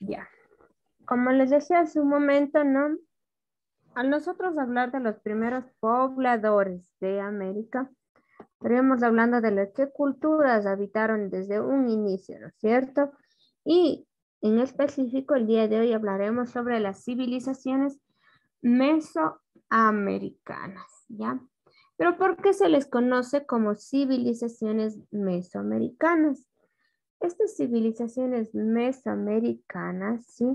Ya. Como les decía hace un momento, ¿no? Al nosotros hablar de los primeros pobladores de América, estaríamos hablando de las que culturas habitaron desde un inicio, ¿no es cierto? Y en específico, el día de hoy hablaremos sobre las civilizaciones mesoamericanas, ¿ya? Pero ¿por qué se les conoce como civilizaciones mesoamericanas? Estas civilizaciones mesoamericanas, ¿sí?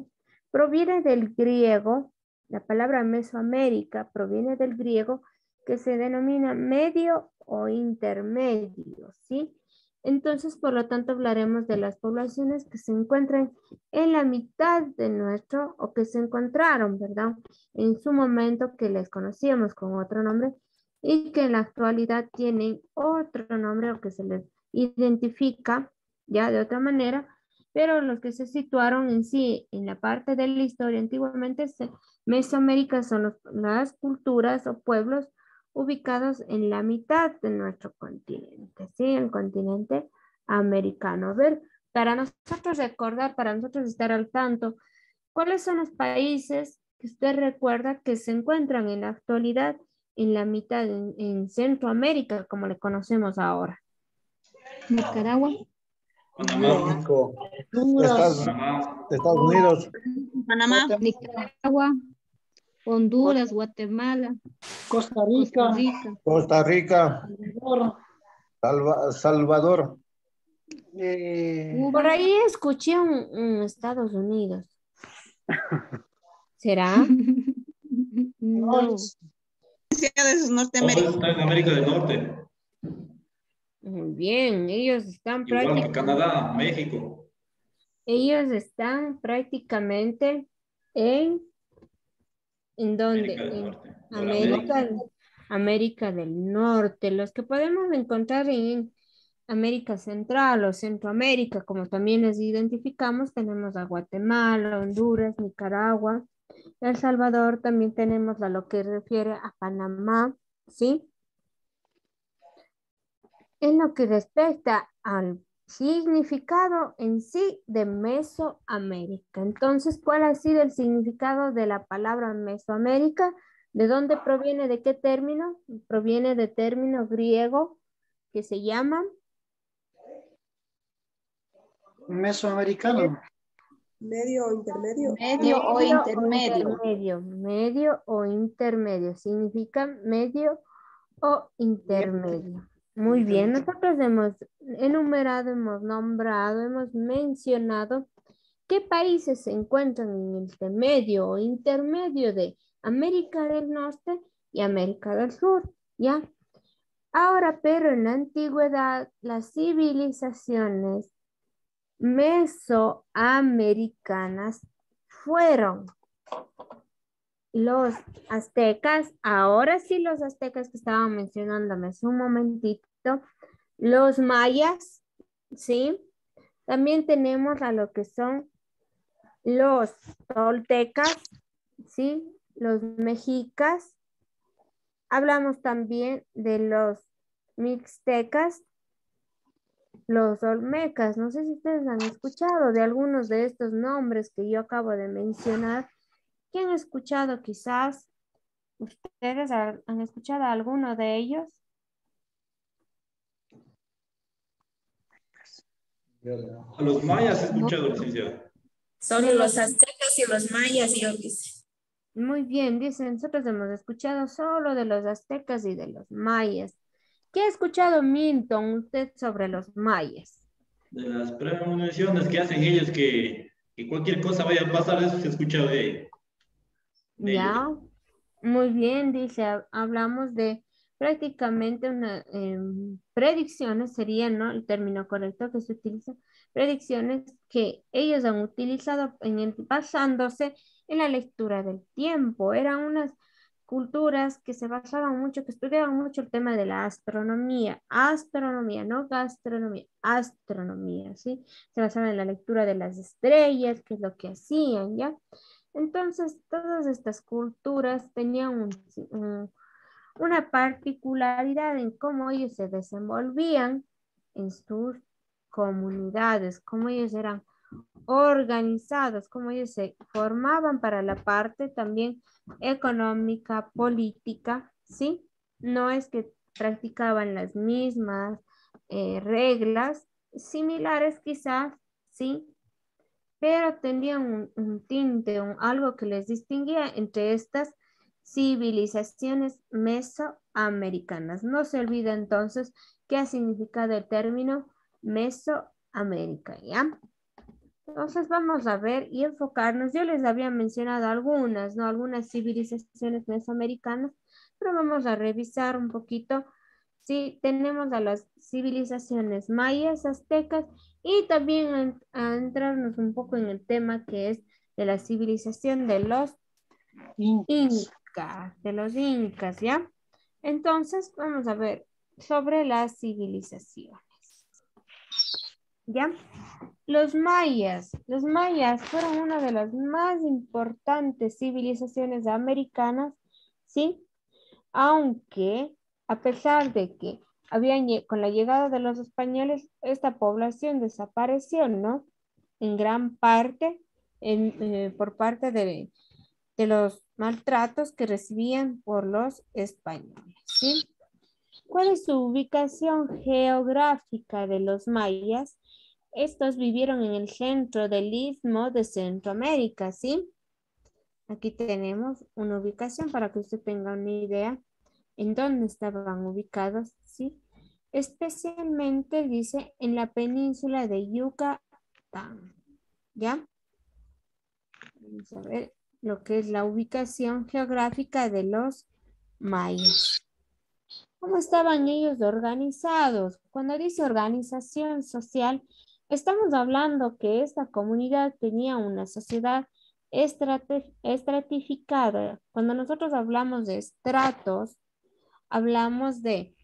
Proviene del griego, la palabra Mesoamérica proviene del griego que se denomina medio o intermedio, ¿sí? Entonces, por lo tanto, hablaremos de las poblaciones que se encuentran en la mitad de nuestro, o que se encontraron, ¿verdad? En su momento que les conocíamos con otro nombre y que en la actualidad tienen otro nombre o que se les identifica ya de otra manera, pero los que se situaron en sí en la parte de la historia antiguamente, Mesoamérica son las culturas o pueblos ubicados en la mitad de nuestro continente, ¿sí? El continente americano. A ver, para nosotros recordar, para nosotros estar al tanto, ¿cuáles son los países que usted recuerda que se encuentran en la actualidad en la mitad, en Centroamérica, como le conocemos ahora? Nicaragua, Panamá, México, Honduras, Estados Unidos, Panamá, Nicaragua, Honduras, Guatemala, Costa Costa Rica, Rica, Costa Rica, Salvador, Salvador, Por Cuba. ahí escuché un Estados Unidos. ¿Será? No. de Todo Norteamérica. eso está en América del Norte, Muy bien, igual que Canadá, México. ellos están prácticamente en, ¿en dónde? América del En Norte, Norteamérica. América, América del Norte, los que podemos encontrar en América Central o Centroamérica, como también les identificamos, tenemos a Guatemala, Honduras, Nicaragua, El Salvador, también tenemos a lo que refiere a Panamá, ¿sí? En lo que respecta al significado en sí de Mesoamérica. Entonces, ¿cuál ha sido el significado de la palabra Mesoamérica? ¿De dónde proviene? ¿De qué término? Proviene de término griego que se llama mesoamericano. Medio o intermedio. Medio o intermedio. medio o intermedio. Significa medio o intermedio. Muy bien, nosotros hemos enumerado, hemos nombrado, hemos mencionado qué países se encuentran en el medio o intermedio de América del Norte y América del Sur, ¿ya? Ahora, pero en la antigüedad, las civilizaciones mesoamericanas fueron los aztecas, ahora sí los aztecas que estaban mencionándome hace un momentito, los mayas, ¿sí? También tenemos a lo que son los toltecas, ¿sí? Los mexicas. Hablamos también de los mixtecas, los olmecas. No sé si ustedes han escuchado de algunos de estos nombres que yo acabo de mencionar. ¿Quién ha escuchado quizás? ¿Ustedes han escuchado alguno de ellos? A los mayas he No. escuchado, licenciado. Solo los aztecas y los mayas, yo quise. Muy bien, dicen, nosotros hemos escuchado solo de los aztecas y de los mayas. ¿Qué ha escuchado Milton usted sobre los mayas? De las premoniciones que hacen ellos que cualquier cosa vaya a pasar, eso se escucha de ellos. Ya, muy bien, dice, hablamos de prácticamente predicciones, sería, ¿no? El término correcto que se utiliza, predicciones que ellos han utilizado basándose en la lectura del tiempo. Eran unas culturas que se basaban mucho, que estudiaban mucho el tema de la astronomía, no gastronomía, astronomía, ¿sí? Se basaban en la lectura de las estrellas, que es lo que hacían, ¿ya? Entonces, todas estas culturas tenían una particularidad en cómo ellos se desenvolvían en sus comunidades, cómo ellos eran organizados, como ellos se formaban para la parte también económica, política, ¿sí? No es que practicaban las mismas reglas, similares quizás, ¿sí? Pero tenían un tinte, algo que les distinguía entre estas civilizaciones mesoamericanas. No se olvida entonces qué ha significado el término Mesoamérica, ¿ya? Entonces vamos a ver y enfocarnos. Yo les había mencionado algunas, ¿no? Algunas civilizaciones mesoamericanas, pero vamos a revisar un poquito. Sí, tenemos a las civilizaciones mayas, aztecas y también a entrarnos un poco en el tema que es de la civilización de los incas, ¿ya? Entonces vamos a ver sobre las civilizaciones, ¿ya? Los mayas fueron una de las más importantes civilizaciones americanas, ¿sí? Aunque, a pesar de que con la llegada de los españoles, esta población desapareció, ¿no? En gran parte, por parte de los maltratos que recibían por los españoles, ¿sí? ¿Cuál es su ubicación geográfica de los mayas? Estos vivieron en el centro del Istmo de Centroamérica, ¿sí? Aquí tenemos una ubicación para que usted tenga una idea en dónde estaban ubicados, ¿sí? Especialmente, dice, en la península de Yucatán, ¿ya? Vamos a ver lo que es la ubicación geográfica de los mayas. ¿Cómo estaban ellos organizados? Cuando dice organización social, estamos hablando que esta comunidad tenía una sociedad estratificada. Cuando nosotros hablamos de estratos, hablamos de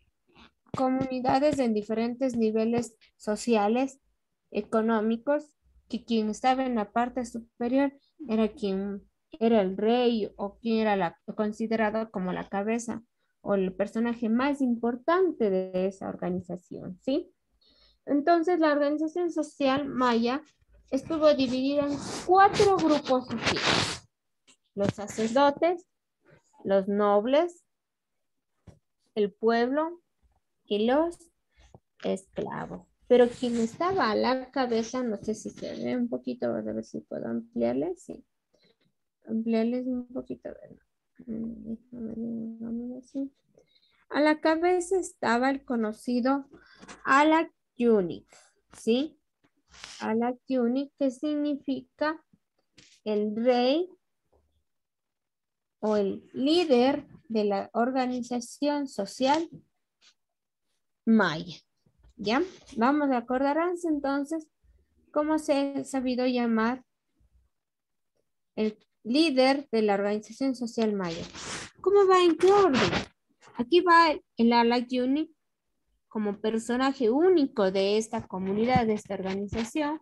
comunidades en diferentes niveles sociales, económicos, que quien estaba en la parte superior era quien era el rey o quien era considerado como la cabeza o el personaje más importante de esa organización, ¿sí? Entonces, la organización social maya estuvo dividida en 4 grupos sociales: los sacerdotes, los nobles, el pueblo y los esclavos. Pero quien estaba a la cabeza, no sé si se ve un poquito, a ver si puedo ampliarles, sí. Ampliarles un poquito, así. A la cabeza estaba el conocido Alak Yunik, ¿sí? Alak Yunik, que significa el rey o el líder de la organización social maya, ¿ya? Vamos a acordarnos entonces cómo se ha sabido llamar el líder de la organización social maya. ¿Cómo va? ¿En qué orden? Aquí va el Alak Yunik como personaje único de esta comunidad, de esta organización.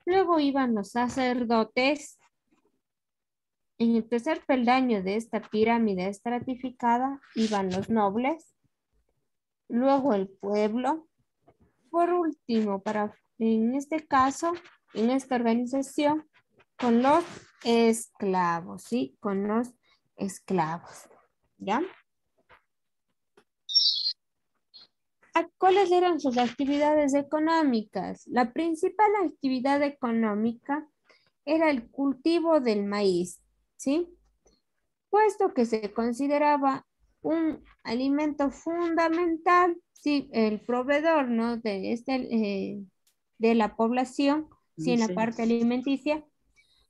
Luego iban los sacerdotes. En el tercer peldaño de esta pirámide estratificada iban los nobles, luego el pueblo. Por último, en este caso, en esta organización, con los esclavos, ¿sí? Con los esclavos, ¿ya? ¿Cuáles eran sus actividades económicas? La principal actividad económica era el cultivo del maíz, ¿sí? Puesto que se consideraba un alimento fundamental, sí, el proveedor, ¿no? de la población, sí, en la parte alimenticia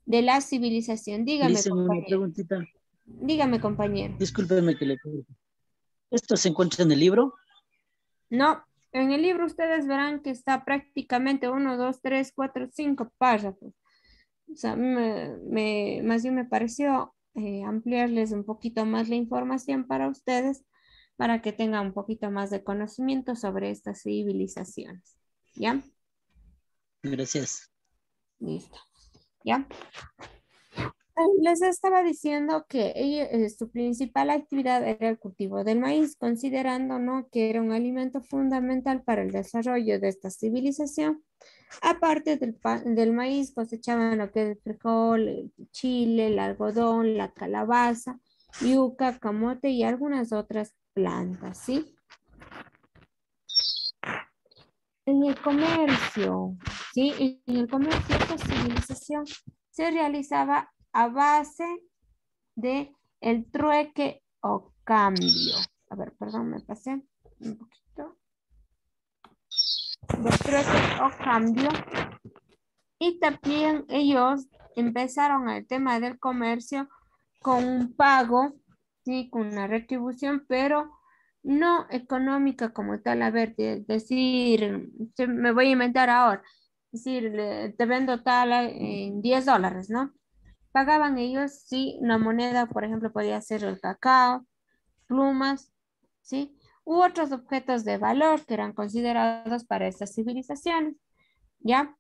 de la civilización. Dígame, Dice una compañero. preguntita. Dígame, compañero. Discúlpeme que le pregunte. ¿Esto se encuentra en el libro? No, en el libro ustedes verán que está prácticamente 1, 2, 3, 4, 5 párrafos. O sea, más bien me pareció ampliarles un poquito más la información para ustedes, para que tengan un poquito más de conocimiento sobre estas civilizaciones. ¿Ya? Gracias. Listo. ¿Ya? Les estaba diciendo que su principal actividad era el cultivo del maíz, considerando, ¿no?, que era un alimento fundamental para el desarrollo de esta civilización. Aparte del maíz, cosechaban lo que es el frijol, el chile, el algodón, la calabaza, yuca, camote y algunas otras plantas, ¿sí? En el comercio, ¿sí? En el comercio, esta civilización se realizaba a base de el trueque o cambio. A ver, perdón, me pasé un poquito. Del trueque o cambio. Y también ellos empezaron el tema del comercio con un pago, ¿sí? Con una retribución, pero no económica como tal. A ver, decir, me voy a inventar ahora, decir, te vendo tal en $10, ¿no? Pagaban ellos, sí, una moneda, por ejemplo, podía ser el cacao, plumas, ¿sí? U otros objetos de valor que eran considerados para estas civilizaciones, ¿ya?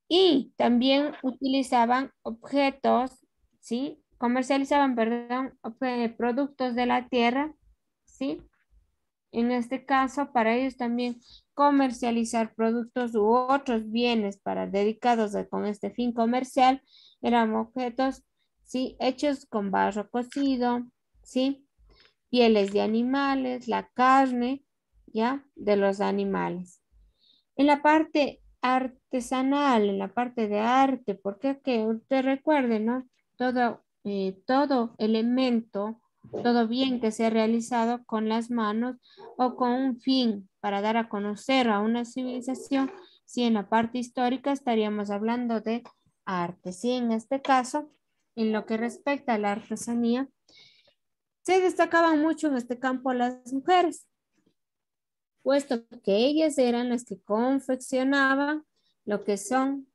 Y también utilizaban objetos, ¿sí? Comercializaban, perdón, productos de la tierra, ¿sí? En este caso, para ellos también comercializar productos u otros bienes dedicados con este fin comercial eran objetos, ¿sí? Hechos con barro cocido, ¿sí? Pieles de animales, la carne, ¿ya? De los animales. En la parte artesanal, en la parte de arte, porque que usted recuerde, ¿no? Todo elemento, todo bien que sea realizado con las manos o con un fin para dar a conocer a una civilización, si en la parte histórica estaríamos hablando de arte. Sí, en este caso, en lo que respecta a la artesanía, se destacaban mucho en este campo las mujeres, puesto que ellas eran las que confeccionaban lo que son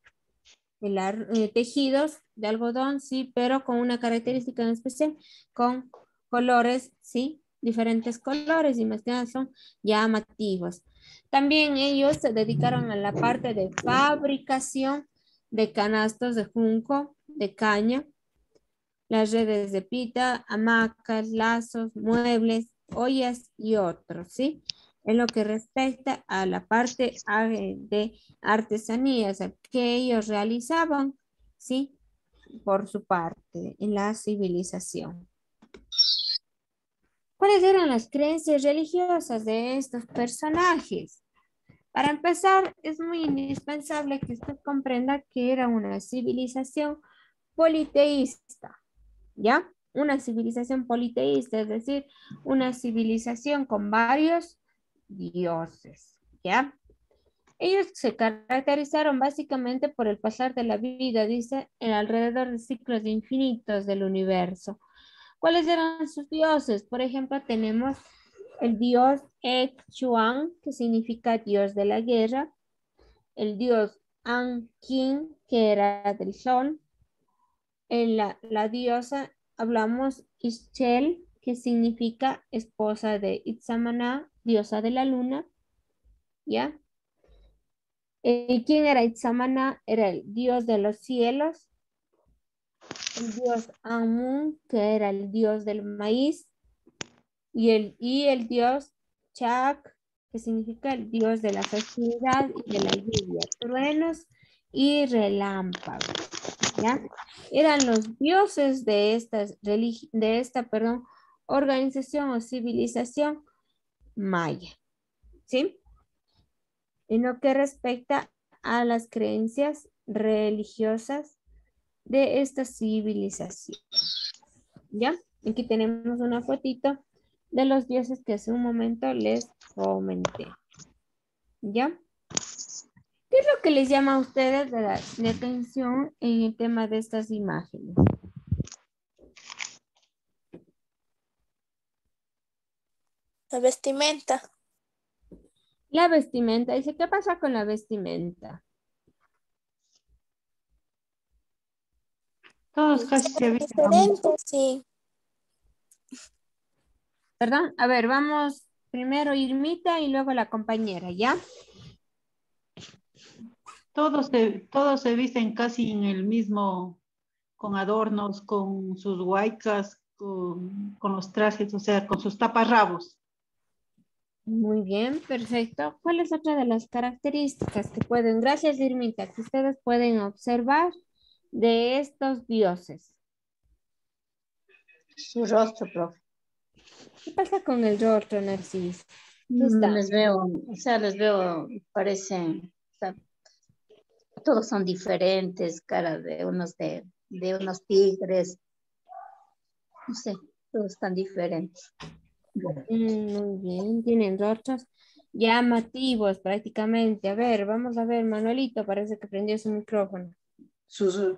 tejidos de algodón, sí, pero con una característica en especial, con colores, sí, diferentes colores y más que nada son llamativos. También ellos se dedicaron a la parte de fabricación de canastos de junco, de caña, las redes de pita, hamacas, lazos, muebles, ollas y otros, ¿sí? En lo que respecta a la parte de artesanías que ellos realizaban, ¿sí? Por su parte, en la civilización. ¿Cuáles eran las creencias religiosas de estos personajes? Para empezar, es muy indispensable que usted comprenda que era una civilización politeísta, ¿ya? Una civilización politeísta, es decir, una civilización con varios dioses, ¿ya? Ellos se caracterizaron básicamente por el pasar de la vida, dice, en alrededor de ciclos infinitos del universo. ¿Cuáles eran sus dioses? Por ejemplo, tenemos el dios Chuan, que significa dios de la guerra, el dios Ankin, que era del sol, la diosa, hablamos Ischel, que significa esposa de Itzamana, diosa de la luna, ¿ya? ¿Quién era Itzamana? Era el dios de los cielos, el dios Amun, que era el dios del maíz, y el dios Chak, que significa el dios de la fertilidad y de la lluvia, truenos y relámpagos, ¿ya? Eran los dioses de esta organización o civilización maya, ¿sí? En lo que respecta a las creencias religiosas de esta civilización, ¿ya? Aquí tenemos una fotito de los dioses que hace un momento les comenté, ¿ya? ¿Qué es lo que les llama a ustedes de atención en el tema de estas imágenes? La vestimenta. La vestimenta. Dice, ¿qué pasa con la vestimenta? Todos casi se visten. Diferente, sí. Perdón, a ver, vamos primero Irmita y luego la compañera, ¿ya? Todos se visten casi en el mismo, con adornos, con sus huaycas, con los trajes, o sea, con sus taparrabos. Muy bien, perfecto. ¿Cuál es otra de las características que pueden, gracias Irmita, que ustedes pueden observar de estos dioses? Su rostro, profe. ¿Qué pasa con el rostro, Narciso? ¿Qué está? Les veo, o sea, les veo, parecen, o sea, todos son diferentes, caras de unos tigres, no sé, todos están diferentes. Muy bien, tienen rostros llamativos prácticamente. A ver, vamos a ver, Manuelito, parece que prendió su micrófono.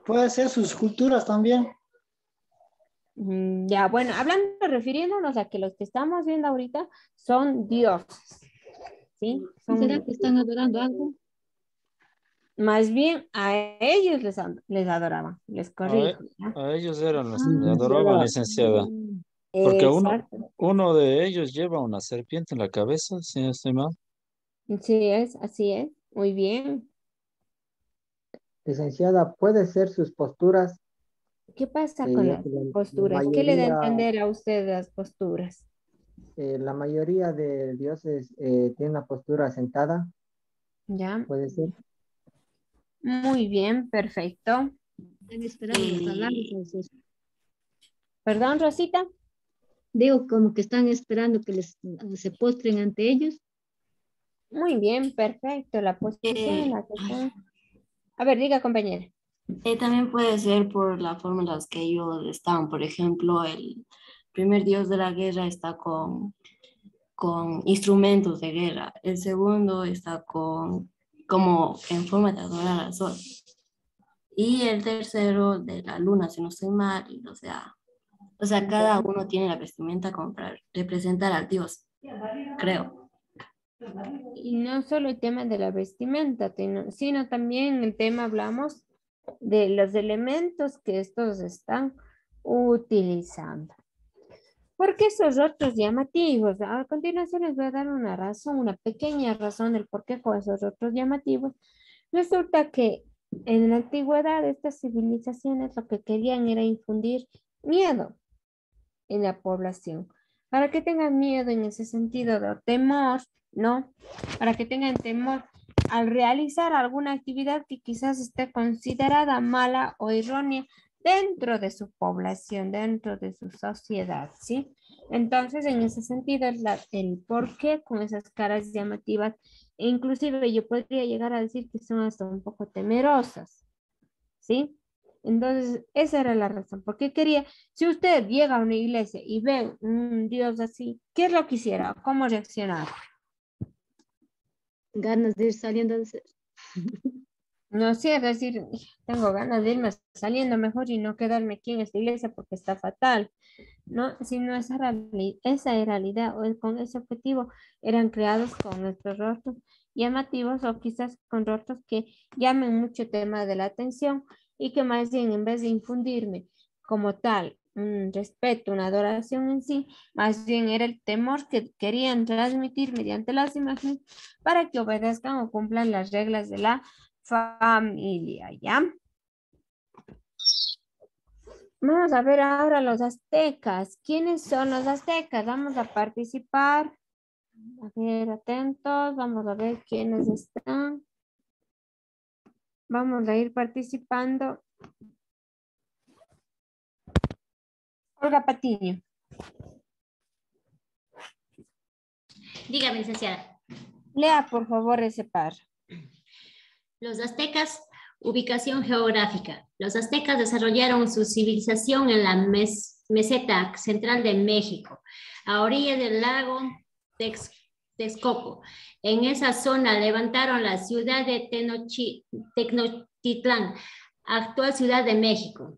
Puede ser sus culturas también. Ya, bueno, hablando, refiriéndonos a que los que estamos viendo ahorita son dioses, ¿sí? Son ¿Será que están adorando algo? más bien a ellos les adoraban, les corrijo, ¿ya? A ellos eran los que le adoraban, Licenciada. licenciada. Porque Exacto. uno de ellos lleva una serpiente en la cabeza, si no estoy mal. Sí, así es. Muy bien. Licenciada, puede ser sus posturas, ¿Qué pasa con ya las que la posturas? ¿Qué le da a mayoría, entender a usted las posturas? la mayoría de dioses tiene una postura sentada, ¿Ya? puede ser. Muy bien, perfecto. Están esperando las palabras. Perdón, Rosita. Digo, como que están esperando que se postren ante ellos. Muy bien, perfecto. La posición en la que están. A ver, diga, compañera. También puede ser por la forma en la que ellos están. Por ejemplo, el primer dios de la guerra está con instrumentos de guerra. El segundo está como en forma de adorar al sol. Y el tercero de la luna, si no estoy mal. O sea, cada uno tiene la vestimenta como para representar al dios, creo. Y no solo el tema de la vestimenta, sino también el tema, hablamos de los elementos que estos están utilizando. ¿Por qué esos rostros llamativos? A continuación les voy a dar una razón, una pequeña razón del por qué con esos rostros llamativos. Resulta que en la antigüedad estas civilizaciones lo que querían era infundir miedo en la población. Para que tengan miedo en ese sentido de temor, ¿no? Para que tengan temor al realizar alguna actividad que quizás esté considerada mala o errónea dentro de su población, dentro de su sociedad, ¿sí? Entonces, en ese sentido, el por qué con esas caras llamativas, e inclusive yo podría llegar a decir que son hasta un poco temerosas, ¿sí? Entonces, esa era la razón. Porque quería, si usted llega a una iglesia y ve un Dios así, ¿qué es lo que hiciera? ¿Cómo reaccionar? Ganas de ir saliendo de No sé, es decir, tengo ganas de irme saliendo mejor y no quedarme aquí en esta iglesia porque está fatal, ¿no? Sino esa era la idea, o con ese objetivo eran creados con nuestros rostros llamativos o quizás con rostros que llamen mucho tema de la atención y que más bien en vez de infundirme como tal un respeto, una adoración en sí, más bien era el temor que querían transmitir mediante las imágenes para que obedezcan o cumplan las reglas de la familia, ¿ya? Vamos a ver ahora los aztecas. ¿Quiénes son los aztecas? Vamos a participar. A ver, atentos. Vamos a ver quiénes están. Vamos a ir participando. Olga Patiño. Dígame, licenciada. Lea, por favor, ese par. Los aztecas, ubicación geográfica. Los aztecas desarrollaron su civilización en la meseta central de México, a orillas del lago Texcoco. En esa zona levantaron la ciudad de Tenochtitlán, actual Ciudad de México.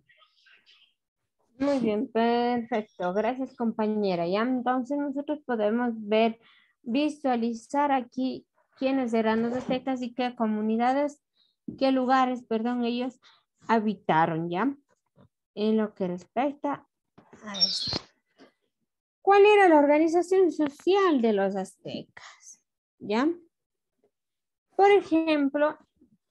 Muy bien, perfecto. Gracias, compañera. Ya entonces nosotros podemos ver, visualizar aquí quiénes eran los aztecas y qué comunidades, qué lugares, perdón, ellos habitaron, ¿ya? En lo que respecta a esto. ¿Cuál era la organización social de los aztecas? ¿Ya? Por ejemplo,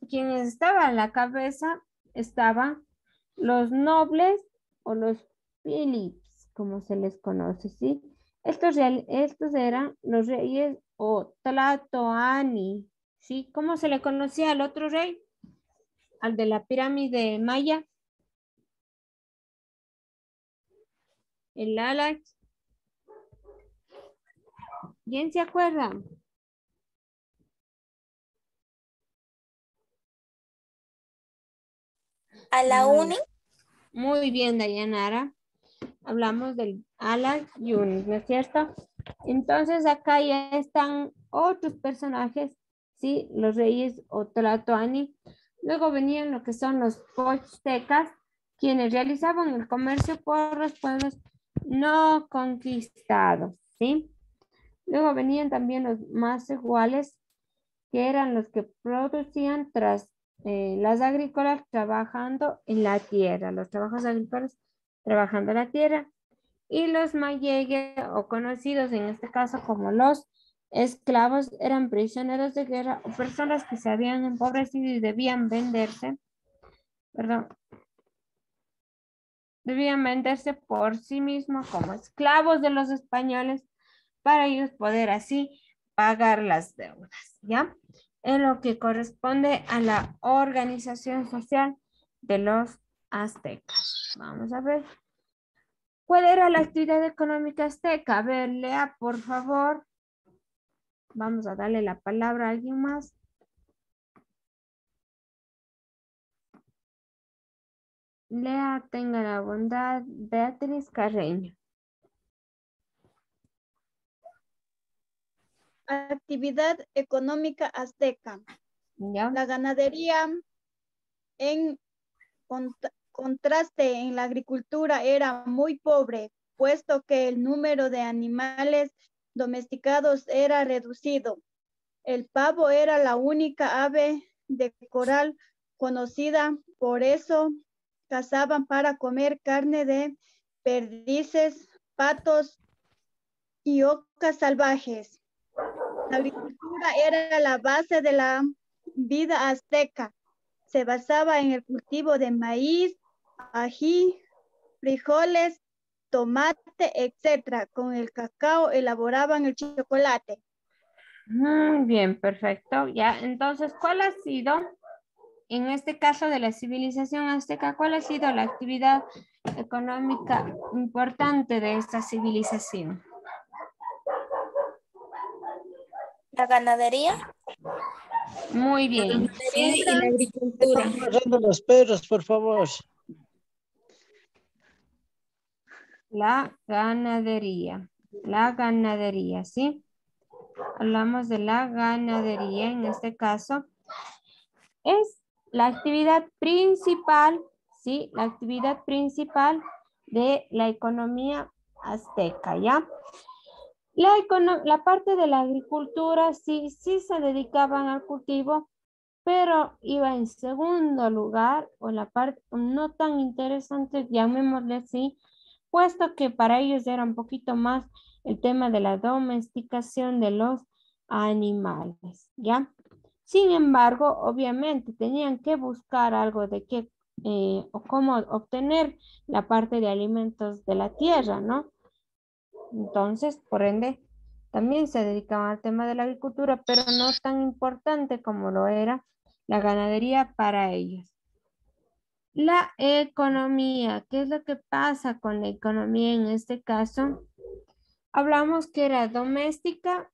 quienes estaban a la cabeza estaban los nobles o los philips, como se les conoce, ¿sí? Estos eran los reyes o Tlatoani, ¿sí? ¿Cómo se le conocía al otro rey? Al de la pirámide maya. El Alach. ¿Quién se acuerda? ¿A la uni? Muy bien, Dayanara. Hablamos del Alach Yunis, ¿no es cierto? Entonces acá ya están otros personajes, ¿sí? Los reyes o Tlatoani. Luego venían lo que son los Pochtecas, quienes realizaban el comercio por los pueblos no conquistados, ¿sí? Luego venían también los más iguales, que eran los que producían tras las agrícolas trabajando en la tierra, los trabajos agrícolas trabajando en la tierra. Y los mayeghe, o conocidos en este caso como los esclavos, eran prisioneros de guerra o personas que se habían empobrecido y debían venderse, perdón, debían venderse por sí mismos como esclavos de los españoles para ellos poder así pagar las deudas, ¿ya? En lo que corresponde a la organización social de los aztecas. Vamos a ver. ¿Cuál era la actividad económica azteca? A ver, lea, por favor. Vamos a darle la palabra a alguien más. Lea, tenga la bondad, Beatriz Carreño. Actividad económica azteca. ¿Ya? La ganadería en contraste en la agricultura era muy pobre, puesto que el número de animales domesticados era reducido. El pavo era la única ave de coral conocida, por eso cazaban para comer carne de perdices, patos y ocas salvajes. La agricultura era la base de la vida azteca. Se basaba en el cultivo de maíz, ají, frijoles, tomate, etc. Con el cacao elaboraban el chocolate. Muy bien, perfecto. Ya, entonces, ¿cuál ha sido, en este caso de la civilización azteca, cuál ha sido la actividad económica importante de esta civilización? La ganadería. Muy La bien. ganadería y la agricultura. Están agarrando los perros, por favor. La ganadería, ¿sí? Hablamos de la ganadería, en este caso. Es la actividad principal, ¿sí? La actividad principal de la economía azteca, ¿ya? La parte de la agricultura sí se dedicaban al cultivo, pero iba en segundo lugar, o la parte no tan interesante, llamémosle así, puesto que para ellos era un poquito más el tema de la domesticación de los animales, ¿ya? Sin embargo, obviamente tenían que buscar algo de qué o cómo obtener la parte de alimentos de la tierra, ¿no? Entonces, por ende, también se dedicaban al tema de la agricultura, pero no tan importante como lo era la ganadería para ellos. La economía, ¿qué es lo que pasa con la economía en este caso? Hablamos que era doméstica,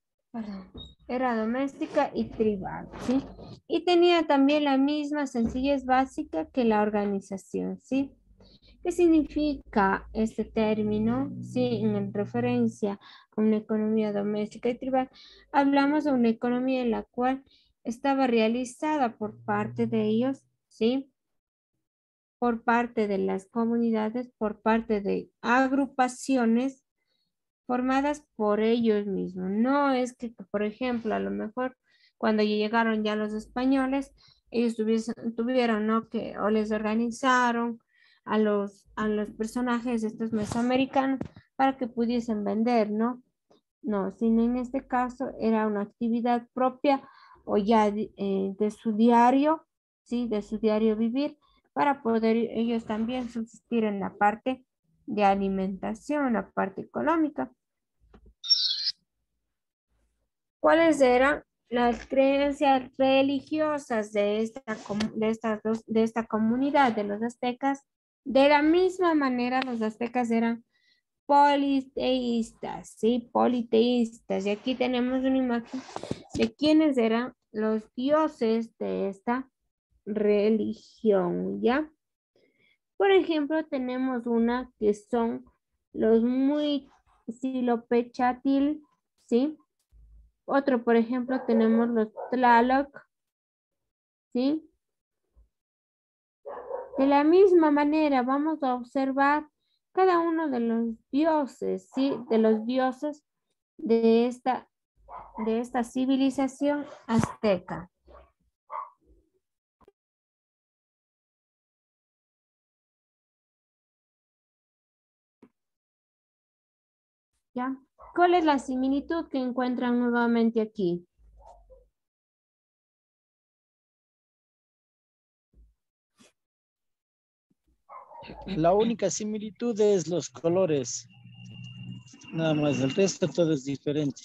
y tribal, ¿sí? Y tenía también la misma sencillez básica que la organización, ¿sí? ¿Qué significa este término? Sí, en referencia a una economía doméstica y tribal, hablamos de una economía en la cual estaba realizada por parte de ellos, ¿sí? Por parte de las comunidades, por parte de agrupaciones formadas por ellos mismos. No es que, por ejemplo, a lo mejor cuando llegaron ya los españoles, ellos tuvieron, ¿no? Que o les organizaron a los personajes estos mesoamericanos para que pudiesen vender, ¿no? No, sino en este caso era una actividad propia o ya de su diario, ¿sí? De su diario vivir para poder ellos también subsistir en la parte de alimentación, la parte económica. ¿Cuáles eran las creencias religiosas de esta comunidad de los aztecas? De la misma manera, los aztecas eran politeístas, ¿sí? Politeístas. Y aquí tenemos una imagen de quiénes eran los dioses de esta religión, ¿ya? Por ejemplo, tenemos una que son los Huitzilopochtli, ¿sí? Otro, por ejemplo, tenemos los Tlaloc, ¿sí? De la misma manera, vamos a observar cada uno de los dioses, ¿sí? De los dioses de esta civilización azteca. ¿Ya? ¿Cuál es la similitud que encuentran nuevamente aquí? La única similitud es los colores. Nada más, el resto todo es diferente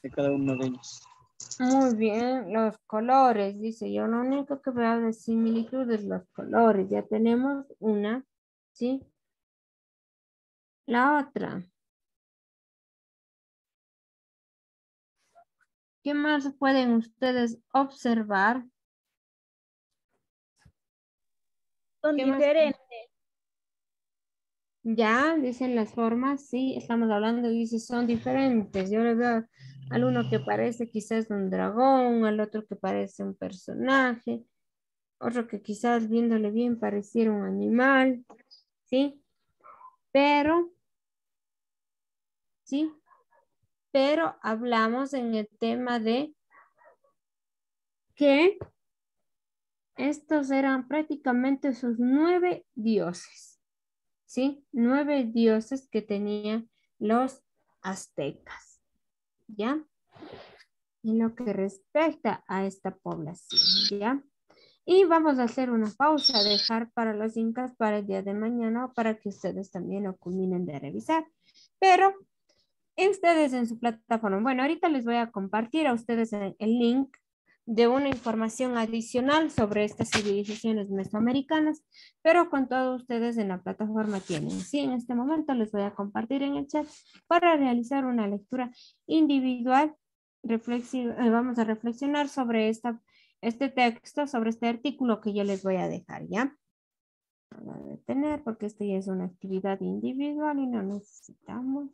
de cada uno de ellos. Muy bien, los colores, dice yo. Lo único que veo de similitud es los colores. Ya tenemos una, ¿sí? La otra. ¿Qué más pueden ustedes observar? Son ¿Qué más? diferentes. Ya, dicen las formas, sí, estamos hablando, dice, son diferentes. Yo le veo al uno que parece quizás un dragón, al otro que parece un personaje, otro que quizás viéndole bien pareciera un animal, ¿sí? Pero, ¿sí? Pero hablamos en el tema de que estos eran prácticamente sus 9 dioses, ¿sí? 9 dioses que tenían los aztecas, ¿ya? En lo que respecta a esta población, ¿ya? Y vamos a hacer una pausa, dejar para los incas para el día de mañana para que ustedes también lo culminen de revisar. Pero ustedes en su plataforma, bueno, ahorita les voy a compartir a ustedes el link de una información adicional sobre estas civilizaciones mesoamericanas, pero con todos ustedes en la plataforma tienen. Sí, en este momento les voy a compartir en el chat para realizar una lectura individual. Vamos a reflexionar sobre este texto, sobre este artículo que yo les voy a dejar, ¿ya? Voy a detener porque esto ya es una actividad individual y no necesitamos